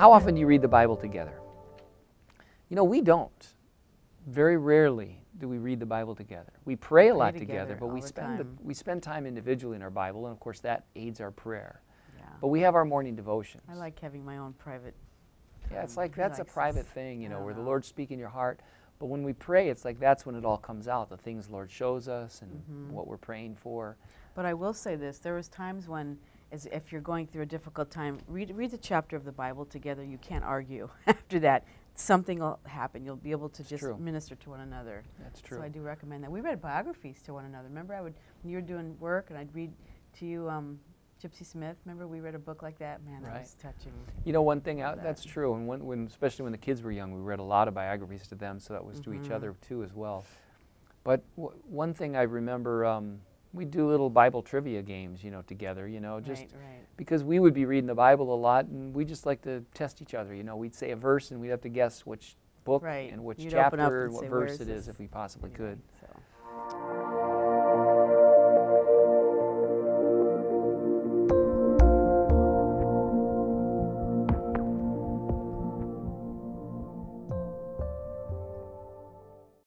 How often do you read the Bible together? You know, we don't. Very rarely do we read the Bible together. We pray a lot together, but we spend time individually in our Bible, and of course that aids our prayer. Yeah. But we have our morning devotions. I like having my own private. Yeah, it's like that's a private thing, you know, where the Lord's speaking in your heart. But when we pray, it's like that's when it all comes out, the things the Lord shows us and what we're praying for. But I will say this, there was times when, as if you're going through a difficult time, read a chapter of the Bible together. You can't argue. After that, something will happen. You'll be able to just minister to one another. That's true. So I do recommend that. We read biographies to one another. Remember, when you were doing work, and I'd read to you Gypsy Smith. Remember, we read a book like that. Man, that was touching. You know, one thing that's true, and when especially when the kids were young, we read a lot of biographies to them, so that was to each other too as well. But one thing I remember, we do little Bible trivia games, you know, together, you know, just because we would be reading the Bible a lot, and we just like to test each other. You know, we'd say a verse, and we'd have to guess which book and which chapter and what verse it is if we possibly could. So.